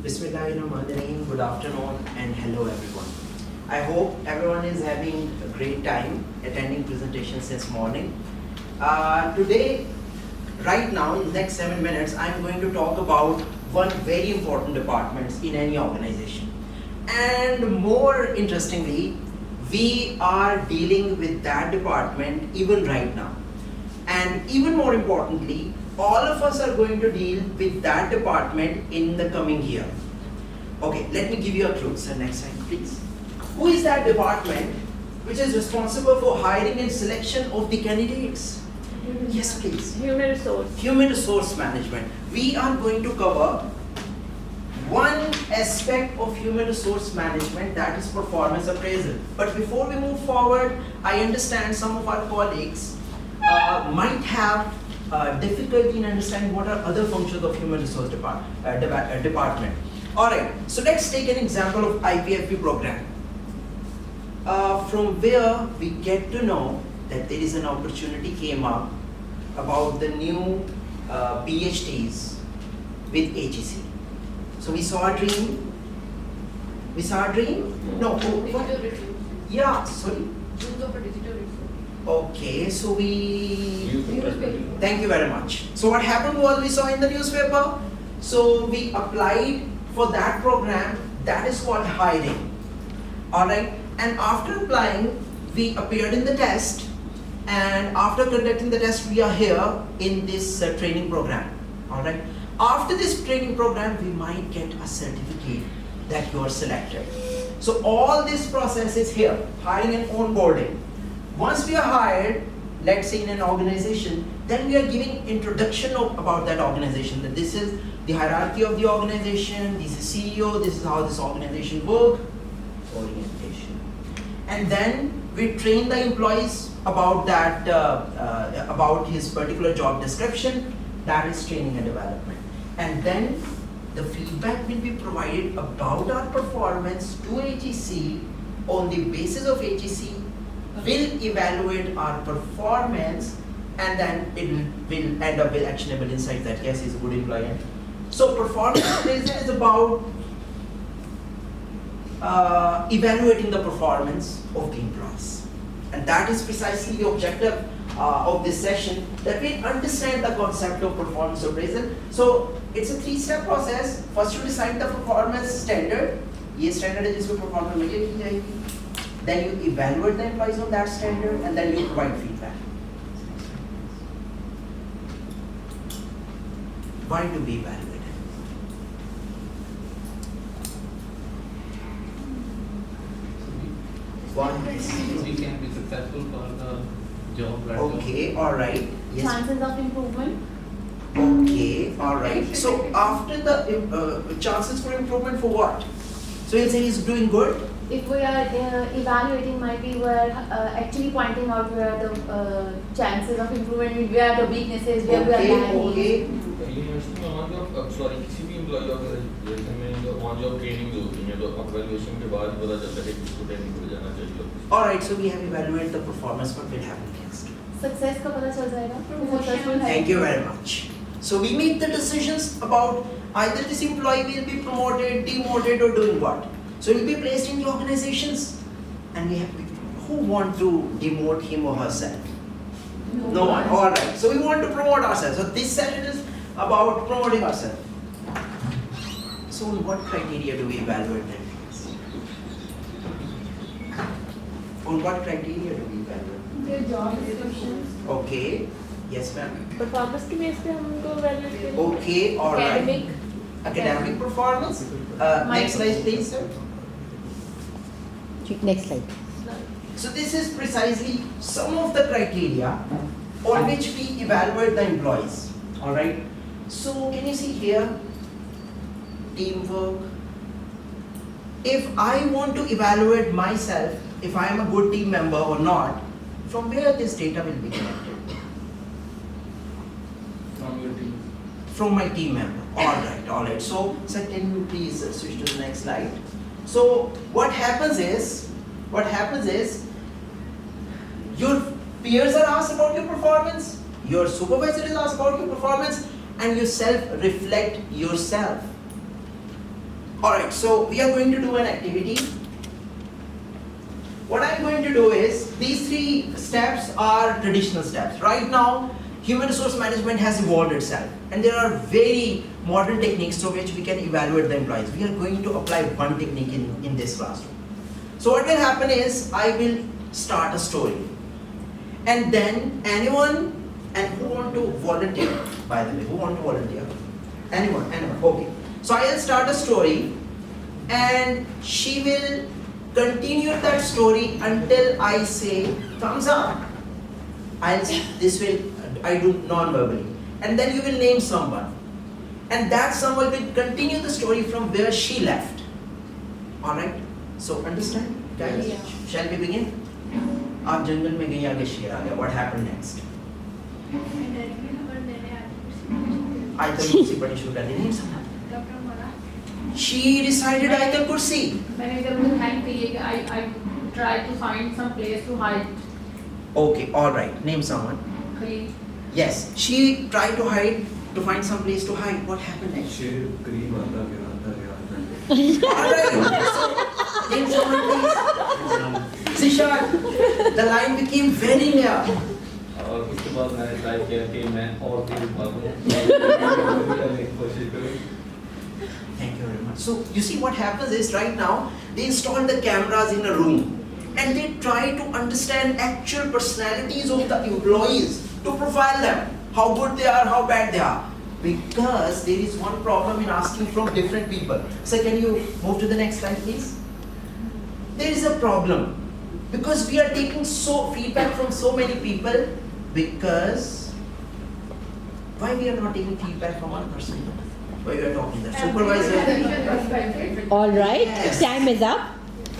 Bismillahirrahmanirrahim. Good afternoon and hello everyone. I hope everyone is having a great time attending presentation since morning. Today, right now, in the next 7 minutes, I'm going to talk about one very important department in any organization. And more interestingly, we are dealing with that department even right now. And even more importantly, all of us are going to deal with that department in the coming year. Okay, let me give you a clue. So next slide, please. Who is that department which is responsible for hiring and selection of the candidates? Yes, please. Human resource. Human resource management. We are going to cover one aspect of human resource management, that is performance appraisal. But before we move forward, I understand some of our colleagues might have difficulty in understanding what are other functions of human resource department. Alright, so let's take an example of IPFP program. From where we get to know that there is an opportunity came up about the new PhDs with HEC. So we saw a dream. We saw a dream? No. Digital review. Yeah, sorry. Use of a digital review. Okay, so we... Thank you very much. So what happened was we saw in the newspaper. So we applied for that program that is called hiring. Alright, and after applying, we appeared in the test. And after conducting the test, we are here in this training program. Alright. After this training program, we might get a certificate that you are selected. So all this process is here, hiring and onboarding. Once we are hired, let's say in an organization, then we are giving introduction about that organization. That this is the hierarchy of the organization, this is CEO, this is how this organization works, orientation. And then we train the employees about that, about his particular job description, that is training and development. And then the feedback will be provided about our performance to HEC. On the basis of HEC, will evaluate our performance, and then it will end up with actionable insights that yes, he's a good employee. So performance appraisal is about evaluating the performance of the employees. And that is precisely the objective of this session, that we understand the concept of performance appraisal. So it's a three-step process. First you decide the performance standard. ये standard है जिसमें performance measure की जाएगी. Then you evaluate the employees on that standard, and then you provide feedback. Why do we evaluate it? We can be successful for the job. Okay, all right. Yes. Chances of improvement. Okay, all right. So after the chances for improvement for what? So you'll say he's doing good. If we are evaluating, might be we are actually pointing out where the chances of improvement, where the weaknesses, where we are lagging. Okay. University में on job sorry किसी भी employ organisation में जो on job training जो होती है तो evaluation के बाद ही पता चलता है कि किसको ट्रेनिंग पे जाना चाहिए. All right. So we have evaluated the performance. What will happen next? Success का पता चल जाएगा. Successful है. Thank you very much. So we make the decisions about either this employee will be promoted, demoted, or doing what. So he will be placed in the organizations, and we have who want to demote him or herself? No one. All right. So we want to promote ourselves. So this session is about promoting ourselves. So on what criteria do we evaluate them? On what criteria do we evaluate? Their job descriptions. Okay. Yes, ma'am. Performance के base पे हम उनको evaluate करेंगे. Okay. All right. Academic. Academic performance. Next slide, please, sir. Next slide. So this is precisely some of the criteria on which we evaluate the employees. All right. So can you see here, teamwork. If I want to evaluate myself, if I am a good team member or not, from where this data will be collected? From your team. From my team member. All right, all right. So, sir, can you please switch to the next slide? So, what happens is, your peers are asked about your performance, your supervisor is asked about your performance, and you self-reflect yourself. Alright, so we are going to do an activity. What I'm going to do is, these 3 steps are traditional steps. Right now, human resource management has evolved itself, and there are very modern techniques through which we can evaluate the employees. We are going to apply one technique in this classroom. So what will happen is, I will start a story, and then anyone, and who want to volunteer, by the way, who want to volunteer? Anyone, okay. So I will start a story, and she will continue that story until I say thumbs up. I do non-verbally, and then you will name someone, and that someone will continue the story from where she left. All right. So understand, guys? Yeah. Shall we begin? आप जंगल में गई आगे शेर आ गया. What happened next? आयतल कुर्सी पड़ी शुरू कर दी. Name someone. She decided आयतल कुर्सी. मैंने जब मुझे हेल्प की है कि I try to find some place to hide. Okay, all right. Name someone. Khalil. Yes, she tried to hide, to find some place to hide. What happened next? शेर करीब आता गया. All right. So, name someone, please. Zishan. The line became very near. और उसके बाद मैंने try किया कि मैं और भी भागूं करने की कोशिश करूं. Thank you very much. So you see what happens is right now they install the cameras in a room and they try to understand actual personalities of the employees to profile them, how good they are, how bad they are. Because there is one problem in asking from different people. So can you move to the next slide, please? There is a problem because we are taking feedback from so many people. Because why we are not taking feedback from one person? Why we are talking that supervisor? All right, Yes. time is up.